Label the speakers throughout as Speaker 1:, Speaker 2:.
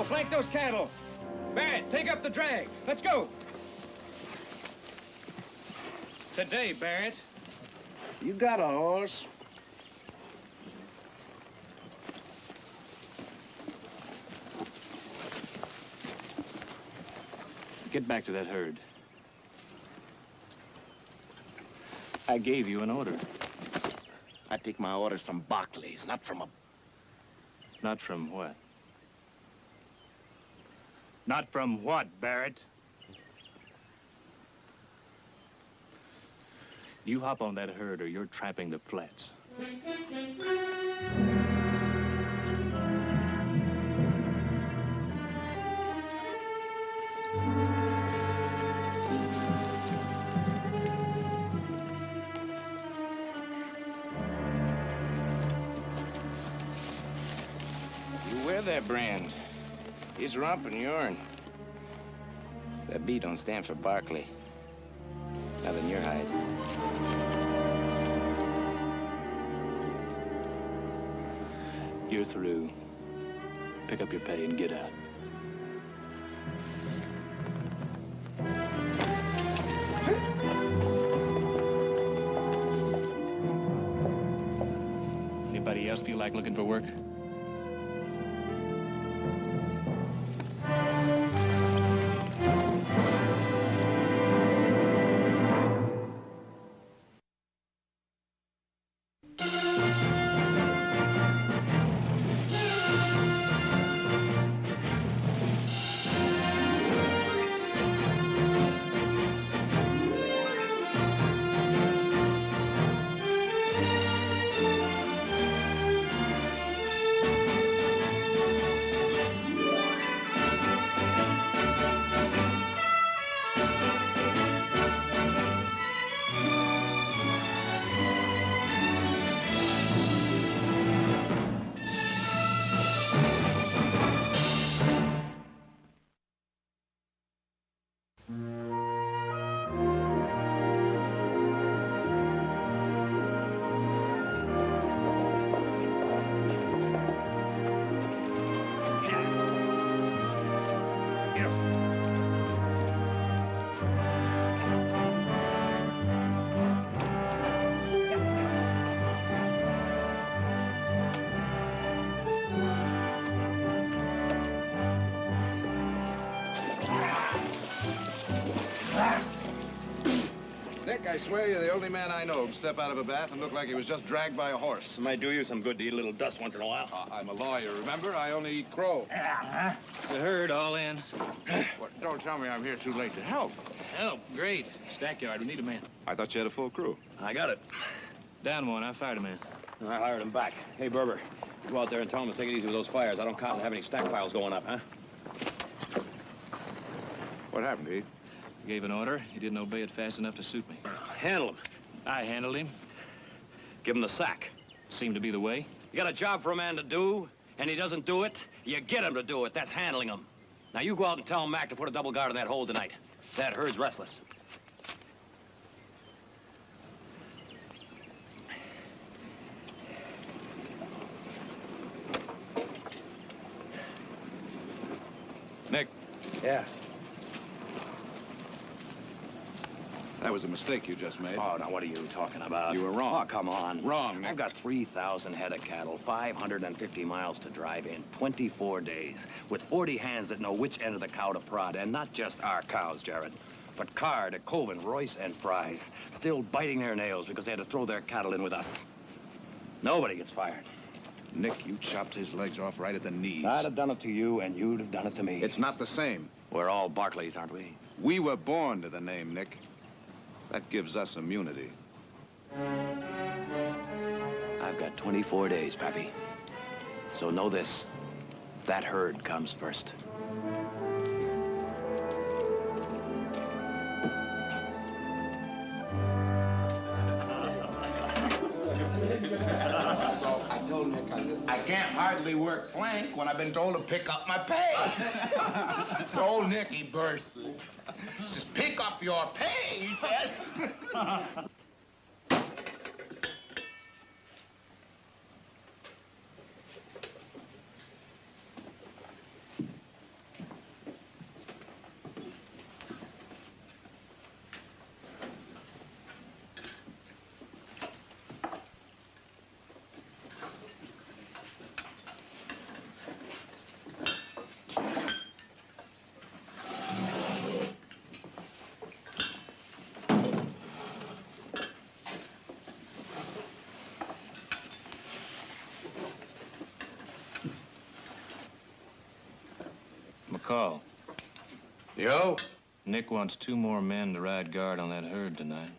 Speaker 1: flank those cattle. Barrett, take up the drag. Let's go. Today, Barrett.
Speaker 2: You got a horse?
Speaker 1: Get back to that herd. I gave you an order.
Speaker 2: I take my orders from Barclays, not from a...
Speaker 1: Not from what? Not from what, Barrett? You hop on that herd or you're trapping the flats.
Speaker 2: You wear that brand. He's romping yourn. That B don't stand for Barclay. Not in your hide.
Speaker 1: You're through. Pick up your pay and get out. Anybody else feel like looking for work?
Speaker 3: Nick, I swear you're the only man I know who'd step out of a bath and look like he was just dragged by a horse.
Speaker 4: It might do you some good to eat a little dust once in a while.
Speaker 3: I'm a lawyer, remember? I only eat crow.
Speaker 1: It's a herd all in.
Speaker 3: Well, don't tell me I'm here too late to help.
Speaker 1: Help, great. Stackyard, we need a man.
Speaker 3: I thought you had a full crew.
Speaker 4: I got it.
Speaker 1: Down one, I fired a man.
Speaker 4: I hired him back. Hey, Berber, you go out there and tell him to take it easy with those fires. I don't count to have any stack piles going up, huh?
Speaker 3: What happened, Pete?
Speaker 1: Gave an order. He didn't obey it fast enough to suit me.
Speaker 4: Handle him.
Speaker 1: I handled him.
Speaker 4: Give him the sack.
Speaker 1: Seemed to be the way.
Speaker 4: You got a job for a man to do, and he doesn't do it, you get him to do it. That's handling him. Now, you go out and tell Mac to put a double guard on that hole tonight. That herd's restless.
Speaker 3: Nick,
Speaker 4: Yeah.
Speaker 3: that was a mistake you just made.
Speaker 4: Oh, now, what are you talking about?
Speaker 3: You were wrong.
Speaker 4: Oh, come on.
Speaker 3: Wrong, Nick.
Speaker 4: I've got 3,000 head of cattle, 550 miles to drive in 24 days, with 40 hands that know which end of the cow to prod, and not just our cows, Jared, but Card, Coven, Royce, and Fry's, still biting their nails because they had to throw their cattle in with us. Nobody gets fired.
Speaker 3: Nick, you chopped his legs off right at the knees.
Speaker 4: I'd have done it to you, and you'd have done it to me.
Speaker 3: It's not the same.
Speaker 4: We're all Barclays, aren't we?
Speaker 3: We were born to the name, Nick. That gives us immunity.
Speaker 4: I've got 24 days, Pappy. So know this, that herd comes first.
Speaker 2: So I told Nick I can't hardly work flank when I've been told to pick up my pay. So old Nick, he bursts. He says, pick up your pay, he says.
Speaker 5: McCall.
Speaker 2: Yo?
Speaker 5: Nick wants 2 more men to ride guard on that herd tonight.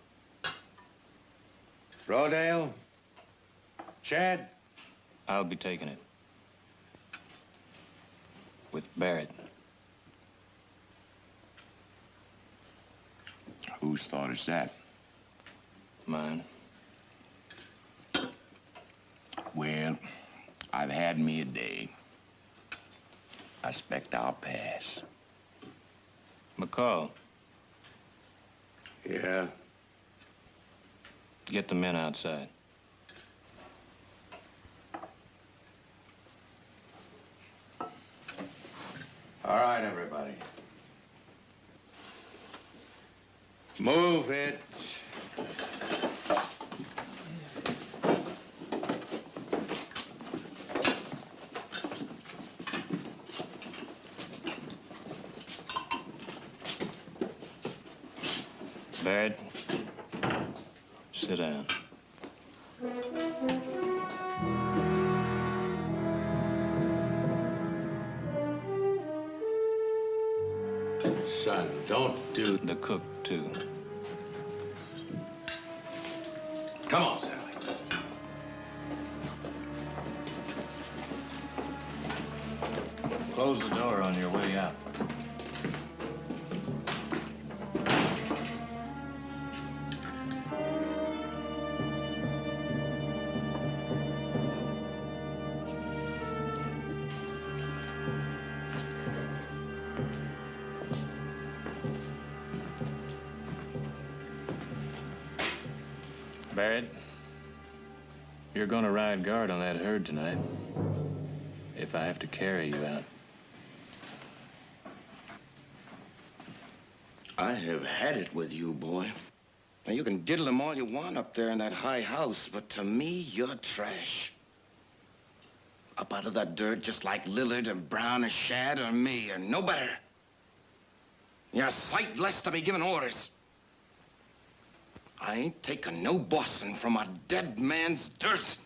Speaker 2: Rodale? Chad?
Speaker 5: I'll be taking it. With Barrett.
Speaker 2: Whose thought is that?
Speaker 5: Mine.
Speaker 2: Well, I've had me a day. I expect I'll pass.
Speaker 5: McCall,
Speaker 2: Yeah?
Speaker 5: get the men outside.
Speaker 2: All right, everybody. Move it.
Speaker 5: Barrett, sit down.
Speaker 2: Son, don't do...
Speaker 5: The cook, too.
Speaker 2: Come on, Sally.
Speaker 5: Close the door on your way out. Barrett, you're gonna ride guard on that herd tonight. If I have to carry you out.
Speaker 2: I have had it with you, boy. Now, you can diddle them all you want up there in that high house, but to me, you're trash. Up out of that dirt just like Lillard and Brown and Shad or me, or no better. You're a sight less to be giving orders. I ain't taking no bossing from a dead man's dirt.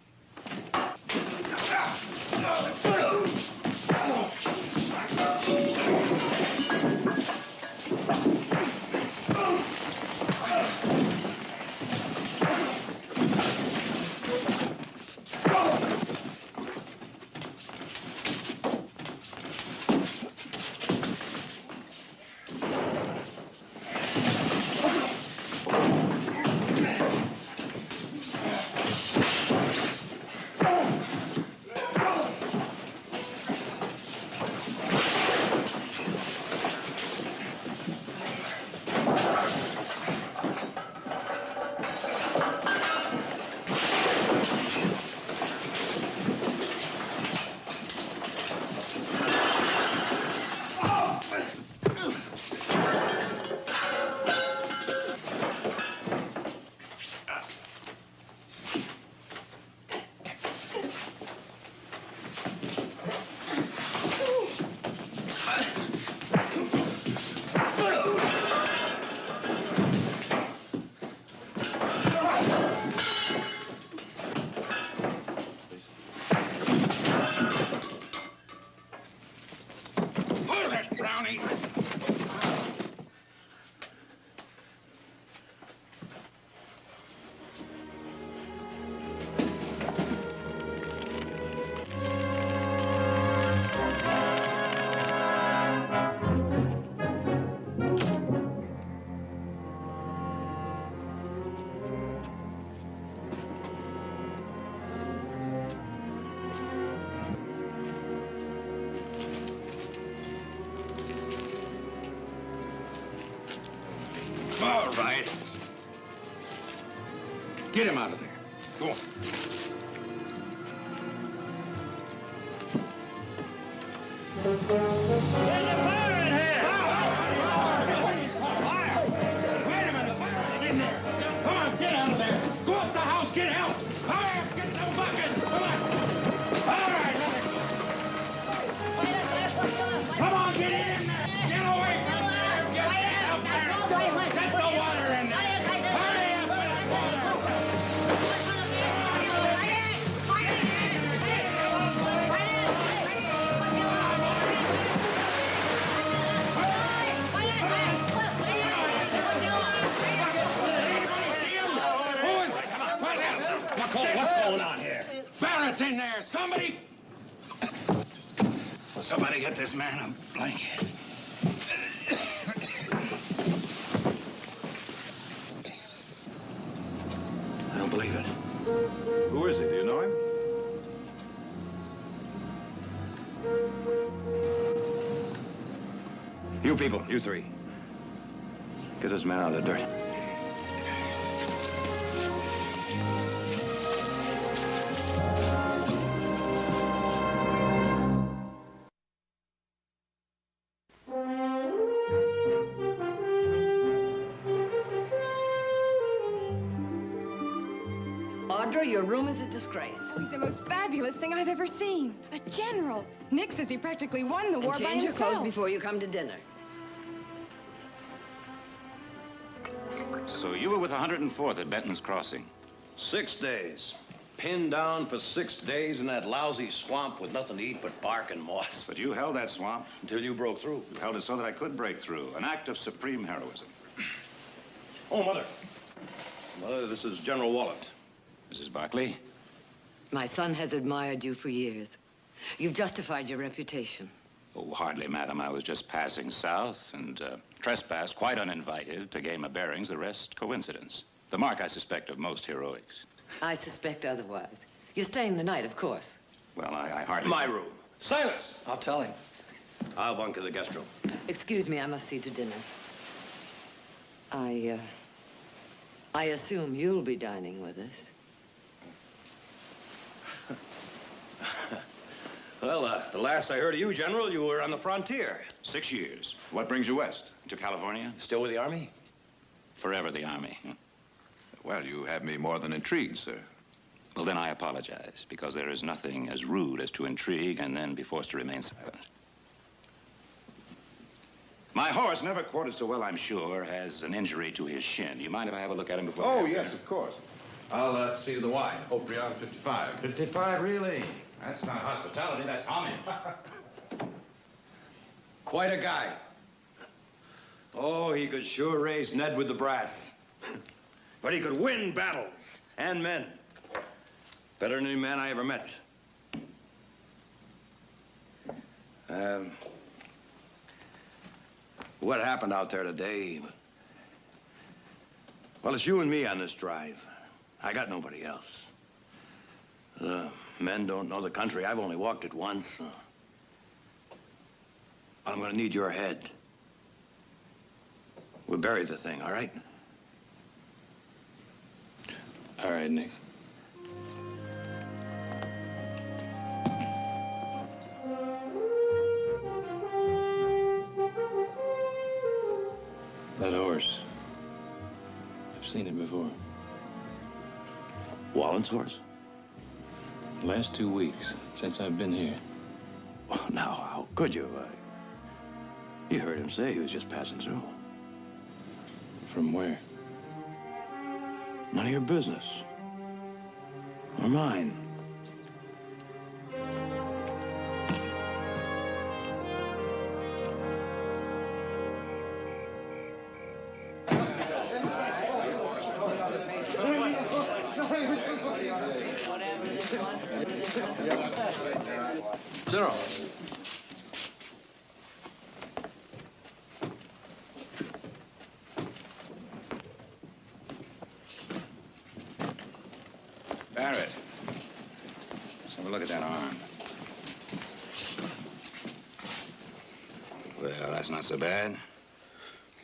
Speaker 2: All right. Get him out of there. Go on.
Speaker 6: Wait a minute, fire's in there. Come on, get out of there. Go up the house, get help. Hurry up, get some buckets. Come on. All right, let it go. Come on, get in there. Get away from there. Get out there. Get the water in there. Hurry up. going on here? Barrett's in there. Somebody...
Speaker 4: Will somebody get this man a blanket? I don't believe it.
Speaker 3: Who is he? Do you know him?
Speaker 4: You people, you three. Get this man out of the dirt.
Speaker 7: Audra, your room is a disgrace.
Speaker 8: He's the most fabulous thing I've ever seen. A general. Nick says he practically won the war by
Speaker 7: Change your
Speaker 8: himself.
Speaker 7: clothes before you come to dinner.
Speaker 2: So you were with 104th at Benton's Crossing?
Speaker 4: 6 days. Pinned down for 6 days in that lousy swamp with nothing to eat but bark and moss.
Speaker 2: But you held that swamp.
Speaker 4: Until you broke through.
Speaker 2: You held it so that I could break through. An act of supreme heroism.
Speaker 4: Oh, Mother. Mother, this is General Wallet.
Speaker 2: Mrs. Barkley?
Speaker 7: My son has admired you for years. You've justified your reputation.
Speaker 2: Oh, hardly, madam. I was just passing south and trespassed quite uninvited to gain my bearings. The rest, coincidence. The mark, I suspect, of most heroics.
Speaker 7: I suspect otherwise. You're staying the night, of course.
Speaker 2: Well, I hardly...
Speaker 4: My room.
Speaker 6: Silas!
Speaker 9: I'll tell him.
Speaker 4: I'll bunk in the guest room.
Speaker 7: Excuse me, I must see to dinner. I assume you'll be dining with us.
Speaker 4: Well, the last I heard of you, General, you were on the frontier.
Speaker 2: 6 years.
Speaker 3: What brings you west?
Speaker 2: To California?
Speaker 4: Still with the Army?
Speaker 2: Forever the Army.
Speaker 3: Well, you have me more than intrigued, sir.
Speaker 2: Well, then I apologize, because there is nothing as rude as to intrigue and then be forced to remain silent. My horse, never quartered so well, I'm sure, has an injury to his shin. Do you mind if I have a look at him before?
Speaker 3: Oh, yes, of course. I'll see you to the Y. Hope beyond 55.
Speaker 6: 55, really? That's not hospitality, that's homage.
Speaker 4: Quite a guy. Oh, he could sure raise Ned with the brass. But he could win battles and men. Better than any man I ever met. What happened out there today? Well, it's you and me on this drive. I got nobody else. The men don't know the country. I've only walked it once. I'm gonna need your head. We'll bury the thing, all right?
Speaker 5: All right, Nick. That horse. I've seen it before.
Speaker 4: Wallen's horse?
Speaker 5: Last 2 weeks, since I've been here.
Speaker 4: Well, now, how could you? You heard him say he was just passing through.
Speaker 5: From where?
Speaker 4: None of your business. Or mine.
Speaker 3: General.
Speaker 2: Barrett. Let's have a look at that arm. Well, that's not so bad.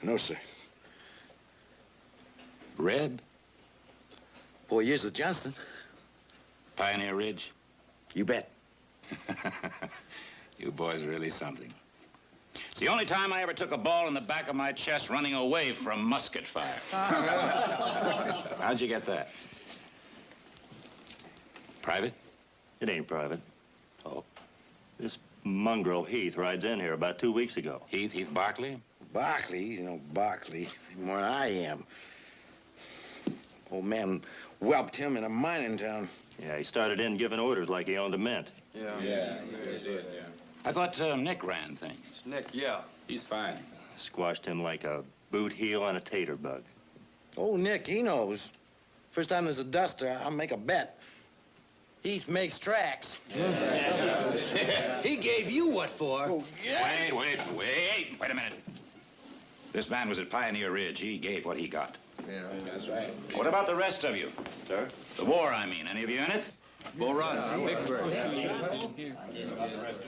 Speaker 9: No, sir.
Speaker 2: Red?
Speaker 9: 4 years with Johnston.
Speaker 2: Pioneer Ridge?
Speaker 9: You bet.
Speaker 2: You boys are really something. It's the only time I ever took a ball in the back of my chest running away from musket fire. How'd you get that? Private?
Speaker 10: It ain't private.
Speaker 2: Oh.
Speaker 10: This mongrel Heath rides in here about 2 weeks ago.
Speaker 2: Heath Barkley?
Speaker 9: Barkley, you know, Barkley, more than I am. Old man whelped him in a mining town.
Speaker 10: Yeah, he started in giving orders like he owned a mint.
Speaker 3: Yeah, they did, yeah.
Speaker 2: I thought Nick ran things.
Speaker 3: Nick, yeah. He's fine.
Speaker 10: Squashed him like a boot heel on a tater bug.
Speaker 9: Oh, Nick, he knows. First time there's a duster, I'll make a bet.
Speaker 11: Heath makes tracks. He gave you what for?
Speaker 2: Oh, yeah.
Speaker 4: Wait a minute. This man was at Pioneer Ridge. He gave what he got.
Speaker 3: Yeah, that's right.
Speaker 4: What about the rest of you? Sir? The war, I mean. Any of you in it?
Speaker 3: Bull Run, Vicksburg.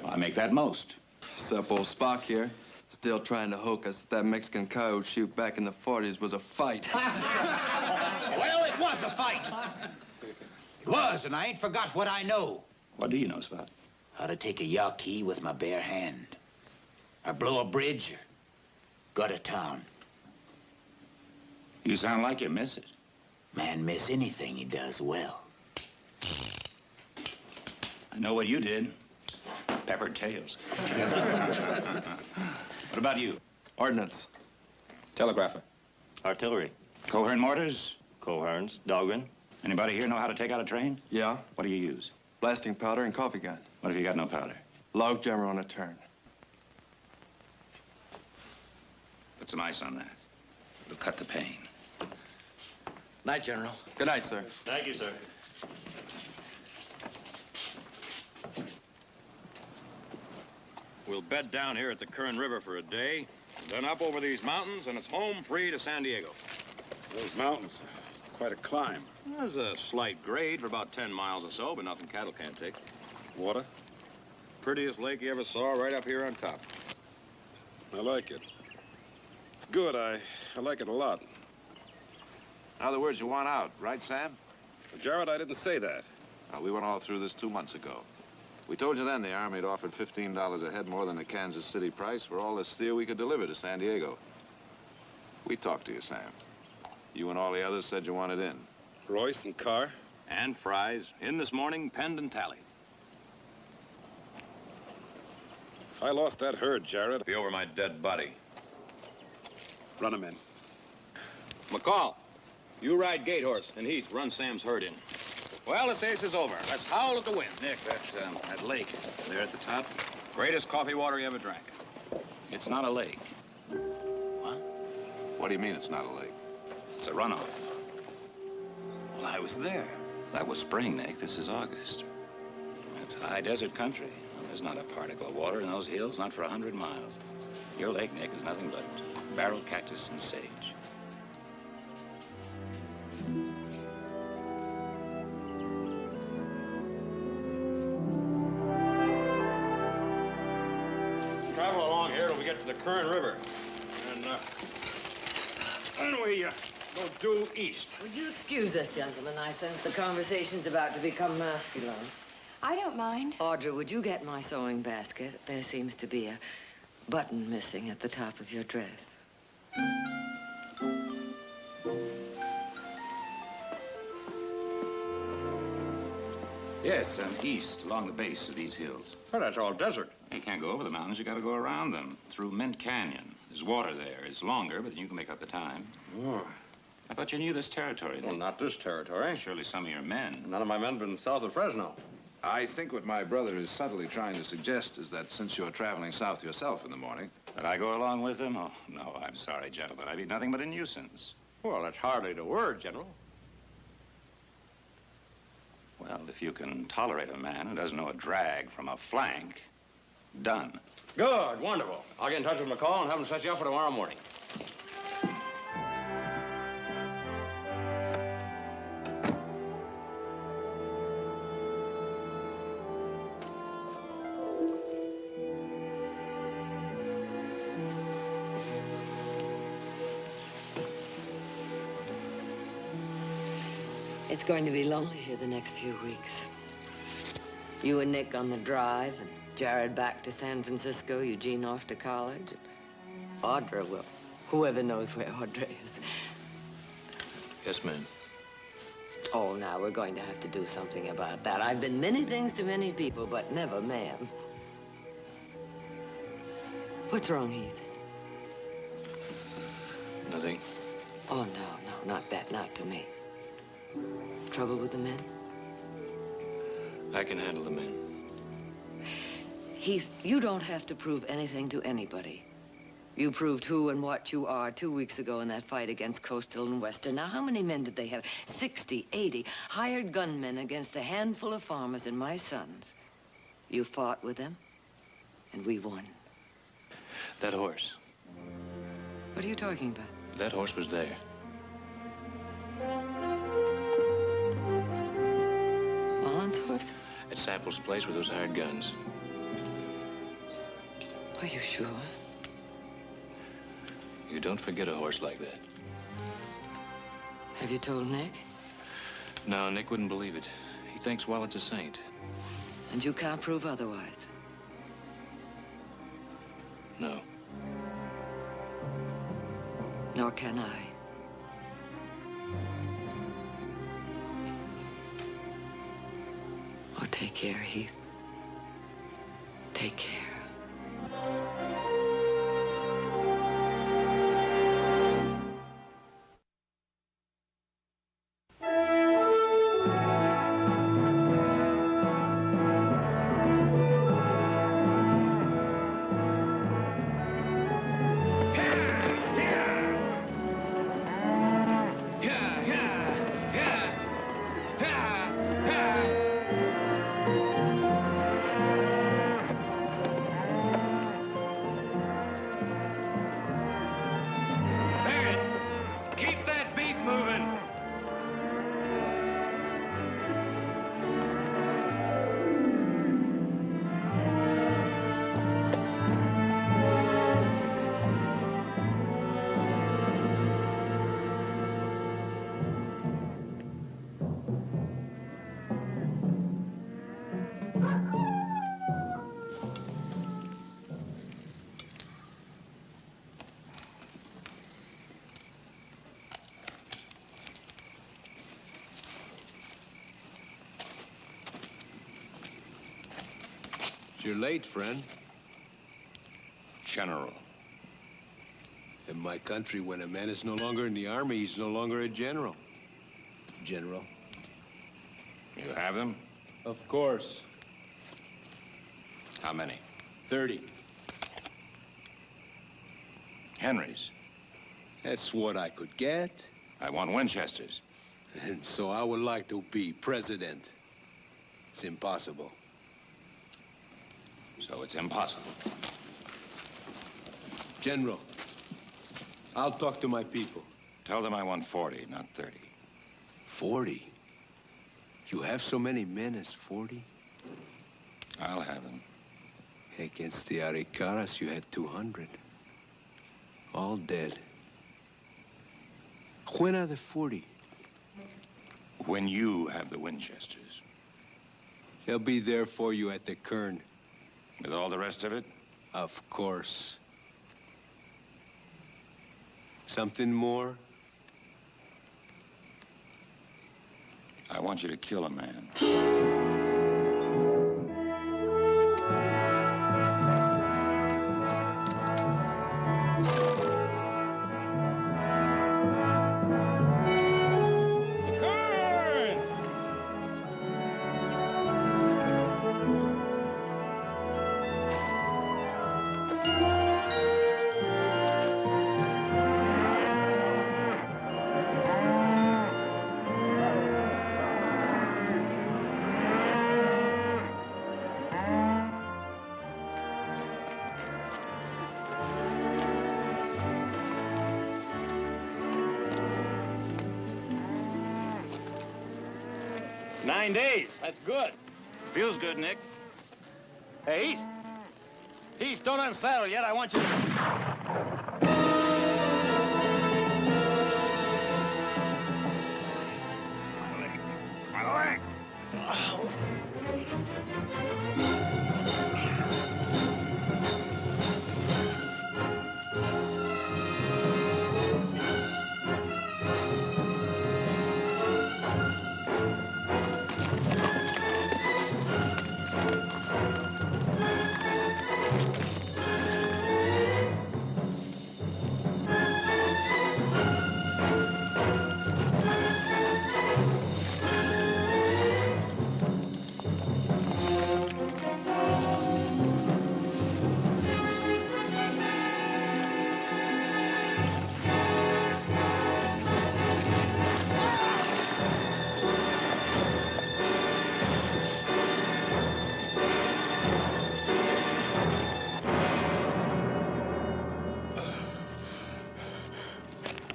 Speaker 4: I make that most.
Speaker 12: Sup, old Spock here. Still trying to hook us that Mexican coyote shoot back in the 40s was a fight.
Speaker 11: Well, it was a fight. It was, and I ain't forgot what I know.
Speaker 4: What do you know, Spot?
Speaker 11: How to take a Yaqui with my bare hand. Or blow a bridge, or gut a town.
Speaker 4: You sound like you miss it.
Speaker 11: Man miss anything he does well.
Speaker 4: I know what you did. Peppered tails. What about you?
Speaker 12: Ordnance.
Speaker 3: Telegrapher.
Speaker 10: Artillery.
Speaker 4: Coherent mortars?
Speaker 10: Coherns. Dahlgren.
Speaker 4: Anybody here know how to take out a train?
Speaker 12: Yeah.
Speaker 4: What do you use?
Speaker 12: Blasting powder and coffee gun.
Speaker 4: What if you got no powder?
Speaker 12: Log jammer on a turn.
Speaker 4: Put some ice on that. It'll cut the pain.
Speaker 11: Night, General.
Speaker 12: Good night, sir.
Speaker 10: Thank you, sir.
Speaker 13: We'll bed down here at the Kern River for a day, then up over these mountains, and it's home free to San Diego.
Speaker 3: Those mountains, quite a climb.
Speaker 13: There's a slight grade for about 10 miles or so, but nothing cattle can't take.
Speaker 3: Water?
Speaker 13: Prettiest lake you ever saw right up here on top.
Speaker 3: I like it. It's good. I like it a lot.
Speaker 14: In other words, you want out, right, Sam?
Speaker 3: Jared, I didn't say that.
Speaker 14: We went all through this 2 months ago. We told you then the Army had offered $15 a head more than the Kansas City price for all the steel we could deliver to San Diego. We talked to you, Sam. You and all the others said you wanted in.
Speaker 3: Royce and Carr?
Speaker 13: And Fries. In this morning, penned and tallied.
Speaker 3: I lost that herd, Jared.
Speaker 13: Be over my dead body.
Speaker 3: Run him in.
Speaker 13: McCall, you ride Gate Horse, and Heath, run Sam's herd in. Well, it's aces over. Let's howl at the wind.
Speaker 4: Nick, that lake there at the top,
Speaker 13: Greatest coffee water you ever drank.
Speaker 4: it's not a lake.
Speaker 13: What?
Speaker 14: What do you mean it's not a lake?
Speaker 4: It's a runoff. Well, I was there. That was spring, Nick. This is August. It's high desert country. There's not a particle of water in those hills, not for 100 miles. Your lake, Nick, is nothing but barrel cactus and sage.
Speaker 13: Travel along here till we get to the Kern River. And, then we, go due east.
Speaker 7: Would you excuse us, gentlemen? I sense the conversation's about to become masculine.
Speaker 8: I don't mind.
Speaker 7: Audra, would you get my sewing basket? There seems to be a button missing at the top of your dress.
Speaker 4: Yes, east, along the base of these hills.
Speaker 13: Well, that's all desert.
Speaker 4: You can't go over the mountains. You got to go around them, through Mint Canyon. There's water there. It's longer, but you can make up the time.
Speaker 13: Oh.
Speaker 4: I thought you knew this territory.
Speaker 13: Well, not this territory.
Speaker 4: Surely some of your men.
Speaker 13: None of my men been south of Fresno.
Speaker 14: I think what my brother is subtly trying to suggest is that since you're traveling south yourself in the morning...
Speaker 4: That I go along with him? Oh, no, I'm sorry, gentlemen. I'd be nothing but a nuisance.
Speaker 13: Well, that's hardly the word, General.
Speaker 4: Well, if you can tolerate a man who doesn't know a drag from a flank, done.
Speaker 13: Good, wonderful. I'll get in touch with McCall and have him set you up for tomorrow morning.
Speaker 7: It's going to be lonely here the next few weeks. You and Nick on the drive, and Jared back to San Francisco, Eugene off to college. Audra will. Whoever knows where Audra is.
Speaker 5: Yes, ma'am.
Speaker 7: Oh, now we're going to have to do something about that. I've been many things to many people, but never ma'am. What's wrong, Heath?
Speaker 5: Nothing.
Speaker 7: Oh, no, not that, not to me. Trouble with the men?
Speaker 5: I can handle the men.
Speaker 7: Heath, you don't have to prove anything to anybody. You proved who and what you are 2 weeks ago in that fight against Coastal and Western. Now, how many men did they have? 60, 80 hired gunmen against a handful of farmers and my sons. You fought with them, and we won.
Speaker 5: That horse.
Speaker 7: What are you talking about?
Speaker 5: That horse was there.
Speaker 7: Mullen's horse?
Speaker 5: At Sapple's place with those hired guns.
Speaker 7: Are you sure?
Speaker 5: You don't forget a horse like that.
Speaker 7: Have you told Nick?
Speaker 5: No, Nick wouldn't believe it. He thinks Wallet's a saint.
Speaker 7: And you can't prove otherwise?
Speaker 5: No.
Speaker 7: Nor can I. Oh, take care, Heath. Take care.
Speaker 15: You're late, friend.
Speaker 2: General.
Speaker 15: In my country, when a man is no longer in the army, he's no longer a general. General.
Speaker 2: You have them?
Speaker 15: Of course.
Speaker 2: How many?
Speaker 15: 30.
Speaker 2: Henrys.
Speaker 15: That's what I could get.
Speaker 2: I want Winchesters.
Speaker 15: And so I would like to be president. It's impossible.
Speaker 2: So it's impossible.
Speaker 15: General, I'll talk to my people.
Speaker 2: Tell them I want 40, not 30.
Speaker 15: 40? You have so many men as 40?
Speaker 2: I'll have them.
Speaker 15: Against the Aricaras, you had 200. All dead. When are the 40?
Speaker 2: When you have the Winchesters.
Speaker 15: They'll be there for you at the Kern.
Speaker 2: With all the rest of it?
Speaker 15: Of course. Something more?
Speaker 2: I want you to kill a man.
Speaker 13: Nine days. That's good.
Speaker 2: Feels good, Nick.
Speaker 13: Hey, Heath. Heath, don't unsaddle yet. I want you to...
Speaker 2: My leg.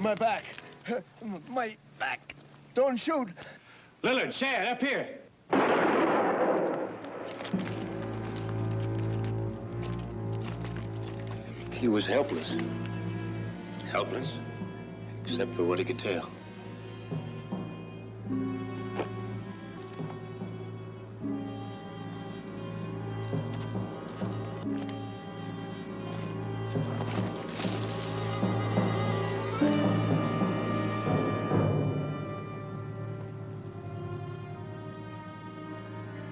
Speaker 16: My back. My back. Don't shoot.
Speaker 5: Lillard, Shad, up here. He was helpless.
Speaker 9: Helpless?
Speaker 5: Except for what he could tell.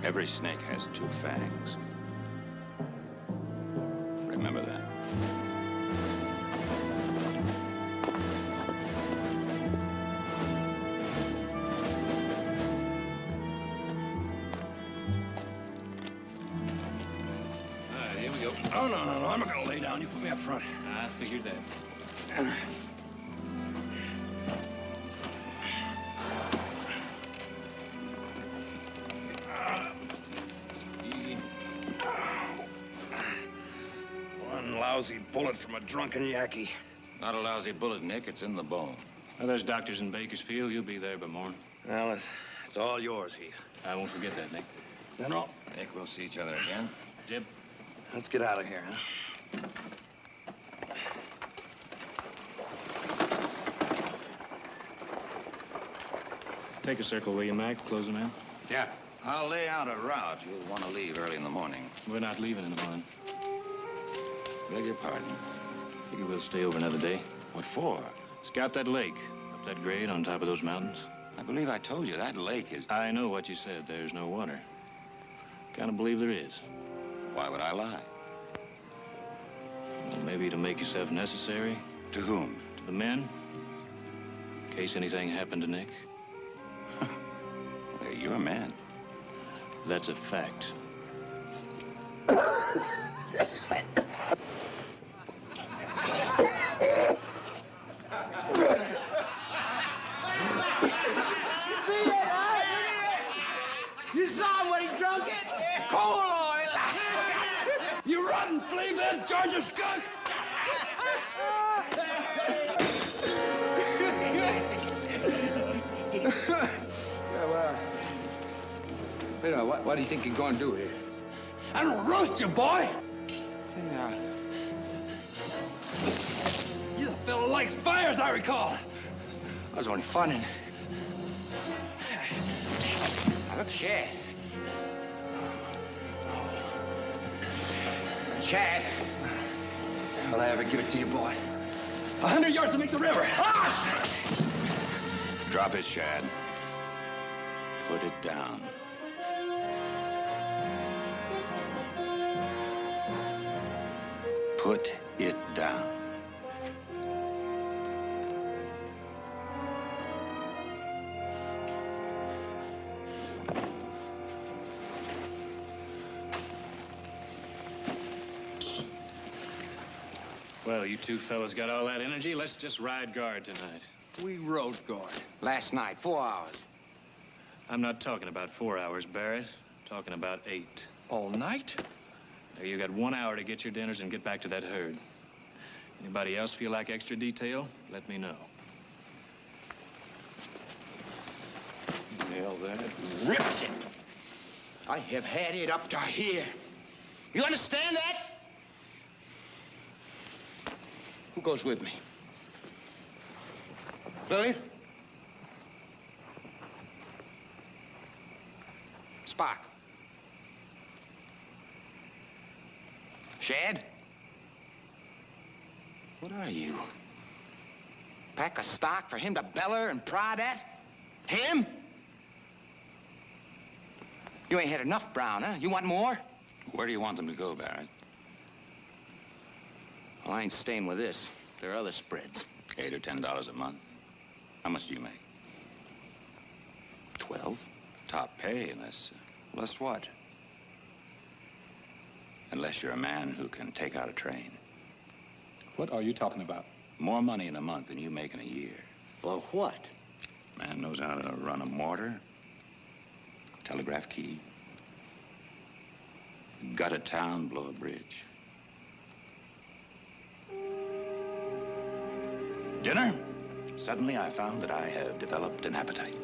Speaker 11: Every snake has two fangs. Remember that.
Speaker 5: All right, here we go.
Speaker 4: Oh, no, I'm not gonna lay down. You put me up front.
Speaker 5: I figured that. Easy.
Speaker 4: One lousy bullet from a drunken Yankee.
Speaker 2: Not a lousy bullet, Nick. It's in the bone.
Speaker 5: Well, there's doctors in Bakersfield. You'll be there by morning.
Speaker 4: Well, it's all yours, Heath.
Speaker 5: I won't forget that, Nick.
Speaker 4: No.
Speaker 2: Nick, we'll see each other again.
Speaker 5: Jib.
Speaker 4: Let's get out of here, huh?
Speaker 5: Take a circle, will you, Mac? Close them in.
Speaker 2: Yeah. I'll lay out a route. You'll want to leave early in the morning.
Speaker 5: We're not leaving in the morning.
Speaker 2: Beg your pardon.
Speaker 5: Figure we'll stay over another day.
Speaker 2: What for?
Speaker 5: Scout that lake, up that grade on top of those mountains.
Speaker 2: I believe I told you that lake is...
Speaker 5: I know what you said. There's no water. Kind of believe there is.
Speaker 2: Why would I lie?
Speaker 5: Well, maybe to make yourself necessary.
Speaker 2: To whom?
Speaker 5: To the men. In case anything happened to Nick.
Speaker 2: Well, you're a man.
Speaker 5: That's a fact.
Speaker 6: You saw what he drunk it? Coal oil! You rotten flea-bit, Georgia skunk!
Speaker 16: Yeah, well, you know, what do you think you're going to do here?
Speaker 6: I'm gonna roast you, boy!
Speaker 16: Yeah.
Speaker 6: You the fellow likes fire, as I recall.
Speaker 16: I was only funning. Now, look, Shad. Chad.
Speaker 6: Will I ever give it to you, boy? 100 yards to make the river. Ah!
Speaker 11: Drop it, Shad. Put it down. Put it down.
Speaker 5: Well, you two fellas got all that energy. Let's just ride guard tonight.
Speaker 16: We rode guard. Last night, 4 hours.
Speaker 5: I'm not talking about 4 hours, Barrett. I'm talking about 8.
Speaker 16: All night?
Speaker 5: Now, you got 1 hour to get your dinners and get back to that herd. Anybody else feel like extra detail? Let me know.
Speaker 16: Well, that rips it. I have had it up to here. You understand that? Who goes with me? Lily? Spock? Shad? What are you? Pack of stock for him to beller and prod at? Him? You ain't had enough, Brown, huh? You want more?
Speaker 2: Where do you want them to go, Barrett?
Speaker 16: Well, I ain't staying with this. There are other spreads.
Speaker 2: $8 or $10 a month. How much do you make?
Speaker 16: 12.
Speaker 2: Top pay, unless...
Speaker 12: Unless what?
Speaker 2: Unless you're a man who can take out a train.
Speaker 17: What are you talking about?
Speaker 2: More money in a month than you make in a year.
Speaker 16: For what?
Speaker 2: Man knows how to run a mortar, telegraph key, gut a town, blow a bridge. Dinner?
Speaker 11: Suddenly, I found that I have developed an appetite.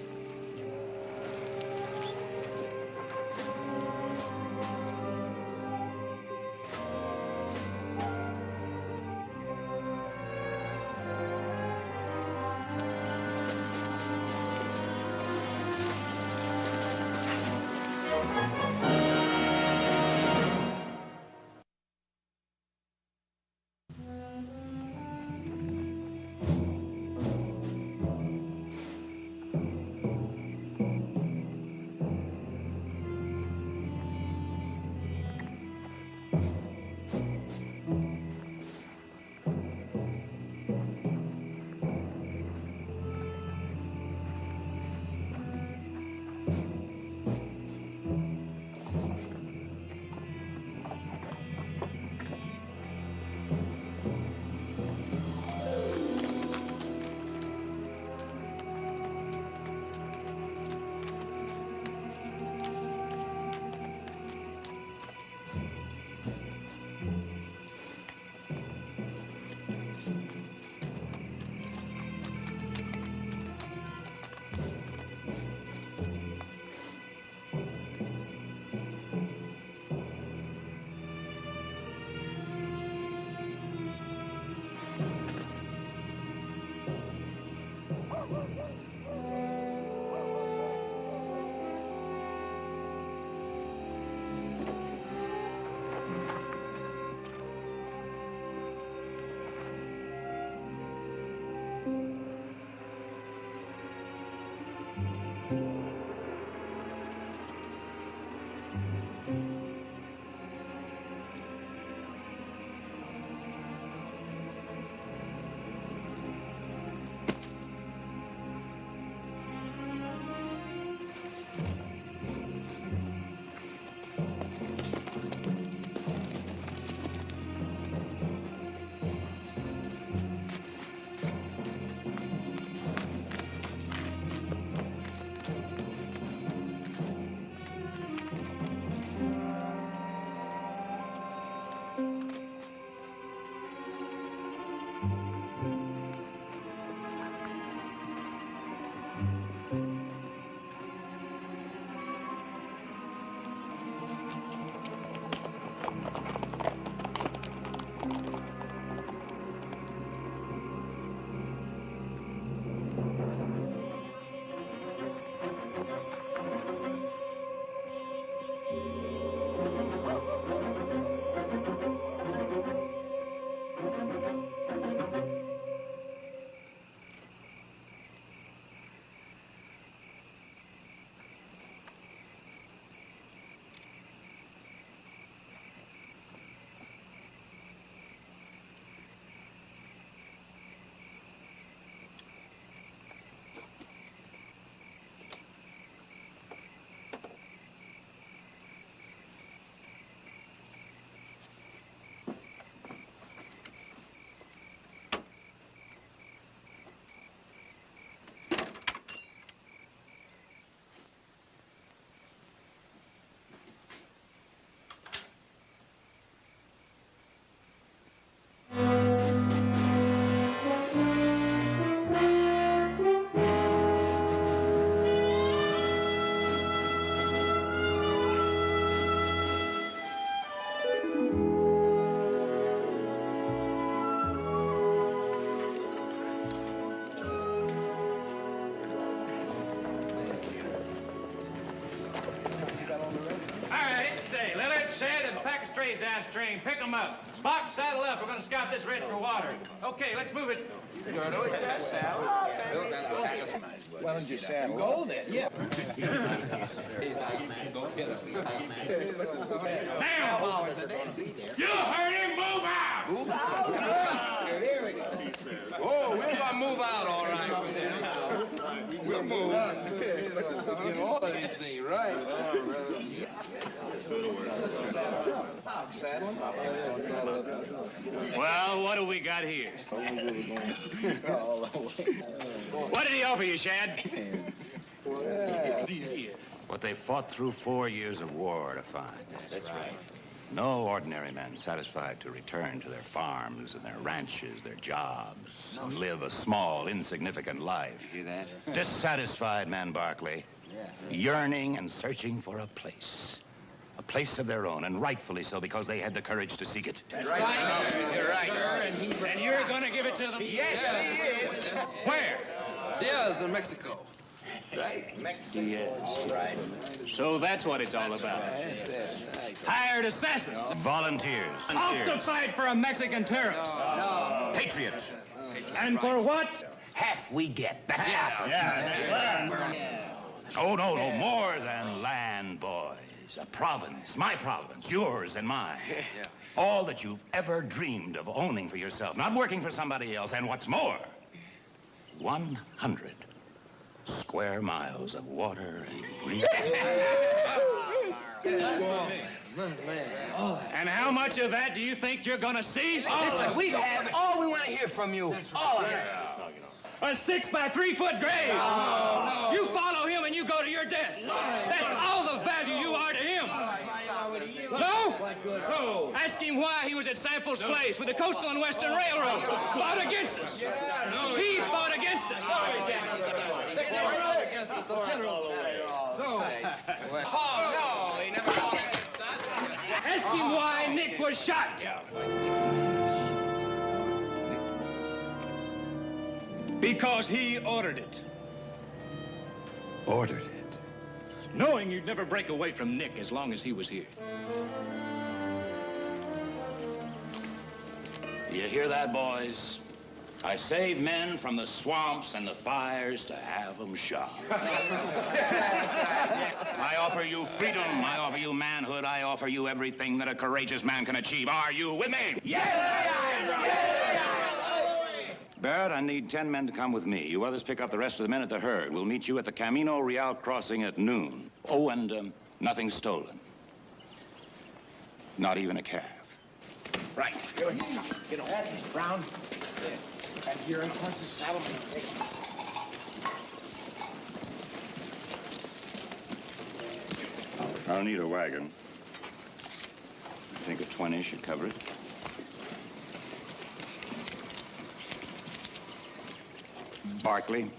Speaker 13: Downstream, pick them up. Spock, saddle up. We're going to scout this ridge for water. Okay, let's move it.
Speaker 9: Good. Who said saddle? Why don't you saddle? Go then. Yeah.
Speaker 13: Now, you heard him. Move out.
Speaker 9: Move out. Here we go. Oh, we're gonna move out, all right. We'll move. Get all of these things right.
Speaker 13: Well, what do we got here? What did he offer you, Shad?
Speaker 11: What they fought through 4 years of war to find.
Speaker 16: That's right.
Speaker 18: No ordinary men satisfied to return to their farms and their ranches, their jobs, and live a small, insignificant life.
Speaker 16: You hear that?
Speaker 18: Dissatisfied men, Barkley. Yearning and searching for a place. A place of their own, and rightfully so, because they had the courage to seek it.
Speaker 16: That's right. You're right.
Speaker 6: And you're going to give it to them?
Speaker 16: Yes, he is.
Speaker 6: Where?
Speaker 12: Diaz in Mexico.
Speaker 16: Right, Mexico.
Speaker 5: Yes.
Speaker 16: Right.
Speaker 5: So that's what it's all about.
Speaker 6: Hired assassins.
Speaker 18: Volunteers.
Speaker 6: Off to fight for a Mexican terrorist.
Speaker 18: No. Patriot.
Speaker 6: And for what?
Speaker 16: Half we get. That's it.
Speaker 18: Oh, no, more than land, boys. A province, my province, yours and mine. All that you've ever dreamed of owning for yourself, not working for somebody else. And what's more, 100 square miles of water and green.
Speaker 6: And how much of that do you think you're going to see?
Speaker 16: Listen, we have all we want to hear from you. All of it.
Speaker 6: A 6 by 3 foot grave.
Speaker 16: No.
Speaker 6: You follow him and you go to your death. That's all the value you are to him. No? No. Ask him why he was at Sample's place with the Coastal and Western Railroad. Fought against us. He fought against us.
Speaker 12: They never fought against us. The generals.
Speaker 16: No. Oh, no. He never fought against us.
Speaker 6: Ask him why Nick was shot. Because he ordered it.
Speaker 18: Ordered it?
Speaker 6: Knowing you'd never break away from Nick as long as he was here.
Speaker 18: You hear that, boys? I save men from the swamps and the fires to have them shot. I offer you freedom. I offer you manhood. I offer you everything that a courageous man can achieve. Are you with me?
Speaker 16: Yes!
Speaker 18: Barrett, I need 10 men to come with me. You others pick up the rest of the men at the herd. We'll meet you at the Camino Real crossing at noon. Oh, and nothing stolen. Not even a calf.
Speaker 16: Right. Get on. Brown. And here in front of the saddle.
Speaker 18: I'll need a wagon. I think a 20 should cover it. Barkley.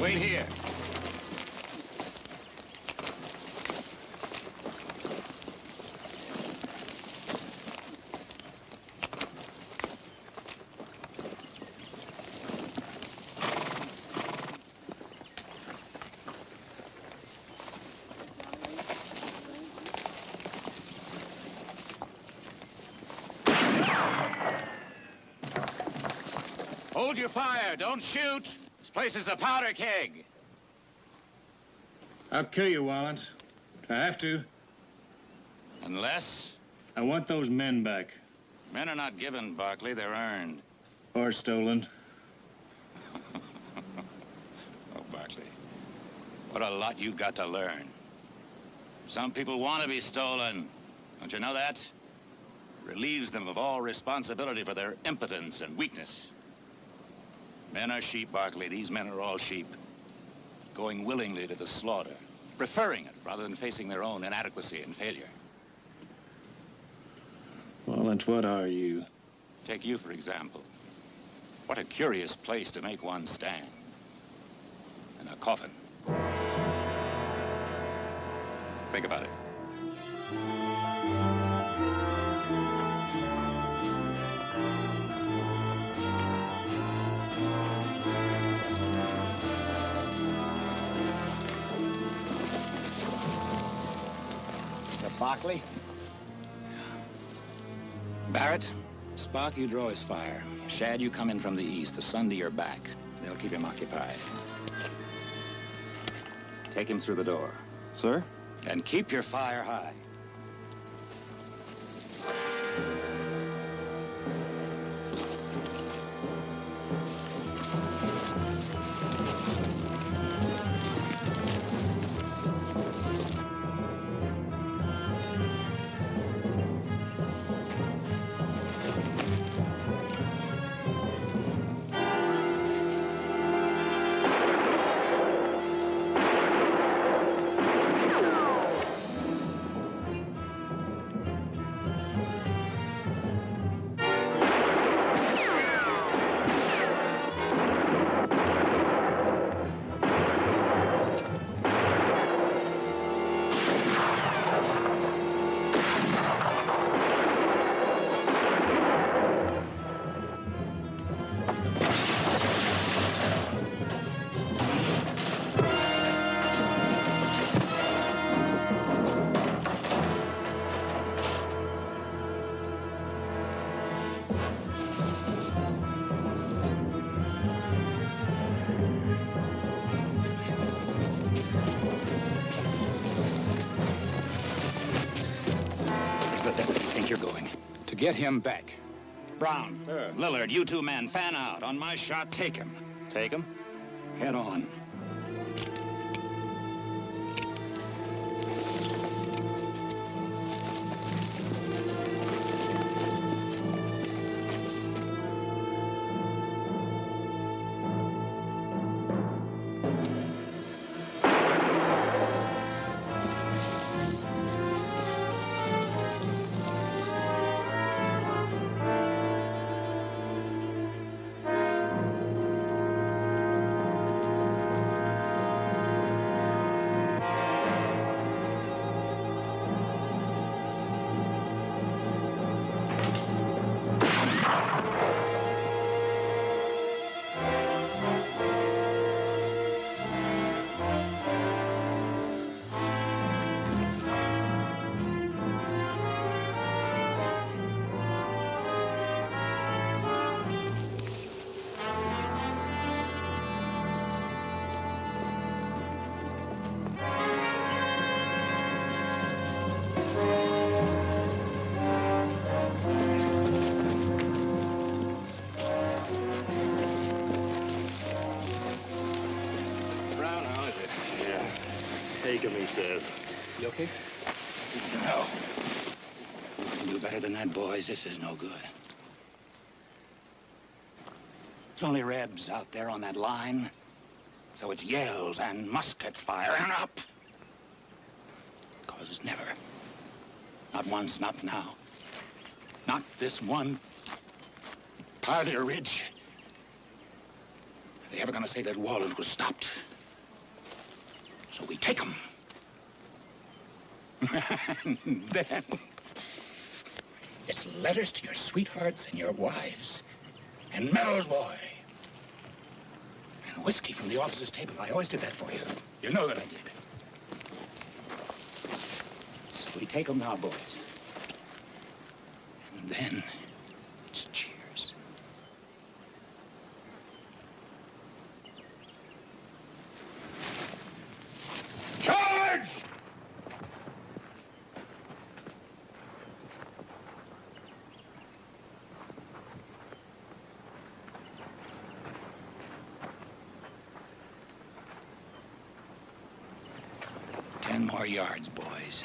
Speaker 18: Wait here. Hold your fire. Don't shoot. This place is a powder keg.
Speaker 5: I'll kill you, Wallant. If I have to.
Speaker 18: Unless?
Speaker 5: I want those men back.
Speaker 18: Men are not given, Barkley. They're earned.
Speaker 5: Or stolen.
Speaker 18: Oh, Barkley. What a lot you've got to learn. Some people want to be stolen. Don't you know that? Relieves them of all responsibility for their impotence and weakness. Men are sheep, Barkley. These men are all sheep. Going willingly to the slaughter. Preferring it rather than facing their own inadequacy and failure.
Speaker 5: Wallant, what are you?
Speaker 18: Take you, for example. What a curious place to make one stand. In a coffin. Think about it.
Speaker 16: Barkley?
Speaker 18: Barrett, Spock, you draw his fire. Shad, you come in from the east. The sun to your back. They'll keep him occupied. Take him through the door.
Speaker 12: Sir?
Speaker 18: And keep your fire high. think you're going?
Speaker 17: To get him back.
Speaker 18: Brown.
Speaker 5: Sir.
Speaker 18: Lillard, you two men, fan out. On my shot, take him.
Speaker 5: Take him?
Speaker 18: Head on.
Speaker 5: Take him, he says.
Speaker 17: You okay?
Speaker 18: No. We can do better than that, boys. This is no good. It's only Rebs out there on that line. So it's yells and musket fire and up. Because never. Not once, not now. Not this one part of the ridge. Are they ever gonna say that Walden was stopped? So we take them. And then it's letters to your sweethearts and your wives, and medals, boy, and whiskey from the officer's table. I always did that for you. You know that I did. So we take them now, boys. And then it's cheers. Charge! Ten more yards, boys.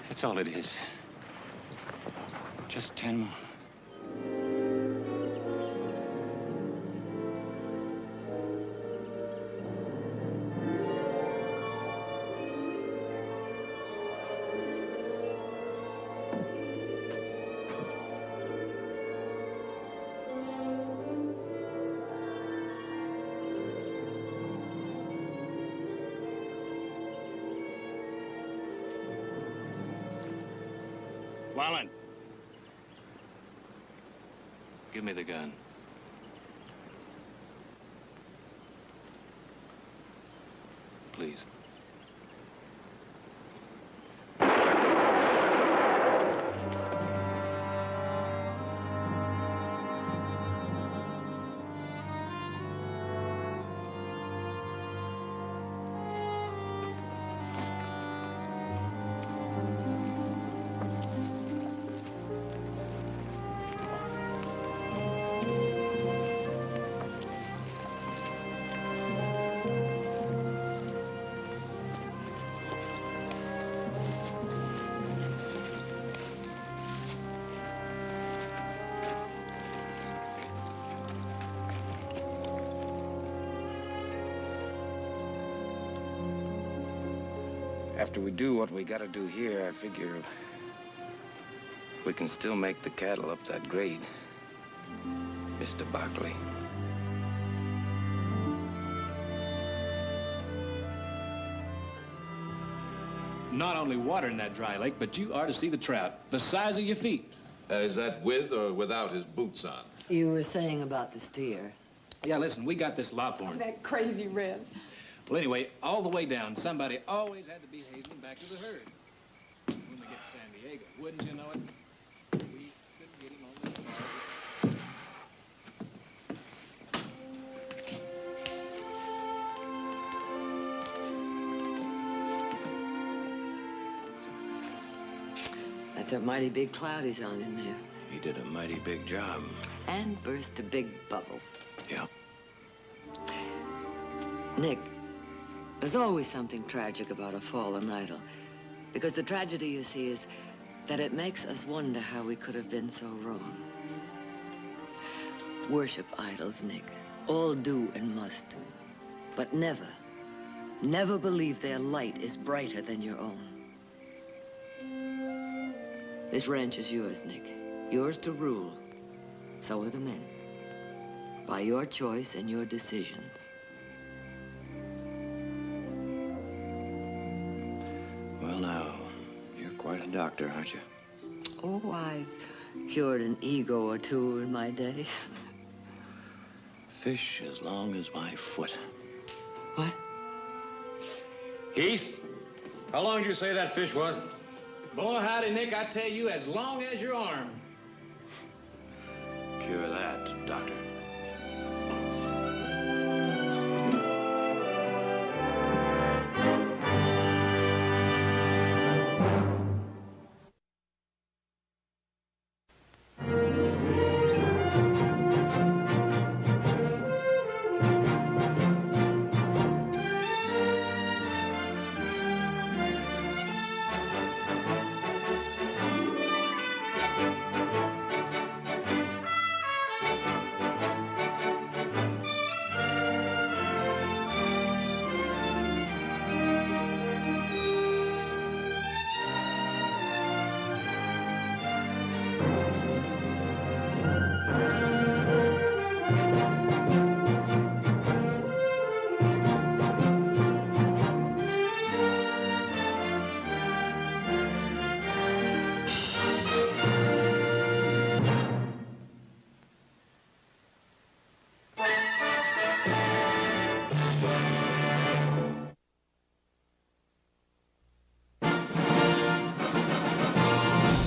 Speaker 18: That's all it is. Just 10 more. Wallen.
Speaker 5: Give me the gun. Please.
Speaker 2: After we do what we gotta do here, I figure we can still make the cattle up that grade, Mr. Barkley.
Speaker 17: Not only water in that dry lake, but you are to see the trout, the size of your feet.
Speaker 14: Is that with or without his boots on?
Speaker 7: You were saying about the steer.
Speaker 17: Yeah, listen, we got this lophorn.
Speaker 8: That crazy Red.
Speaker 17: Well, anyway, all the way down, somebody always had to be hazing back to the herd. When we get to San Diego, wouldn't you know it? We couldn't get him on this bar.
Speaker 7: That's a mighty big cloud he's on in there.
Speaker 2: He did a mighty big job.
Speaker 7: And burst a big bubble.
Speaker 2: Yeah.
Speaker 7: Nick, there's always something tragic about a fallen idol. Because the tragedy, you see, is that it makes us wonder how we could have been so wrong. Worship idols, Nick. All do and must. But never, never believe their light is brighter than your own. This ranch is yours, Nick. Yours to rule. So are the men. By your choice and your decisions.
Speaker 2: Well, now, you're quite a doctor, aren't you?
Speaker 7: Oh, I've cured an ego or two in my day.
Speaker 2: Fish as long as my foot.
Speaker 7: What?
Speaker 13: Heath, how long did you say that fish was?
Speaker 17: Boy, howdy, Nick, I tell you, as long as your arm.
Speaker 2: Cure that, doctor.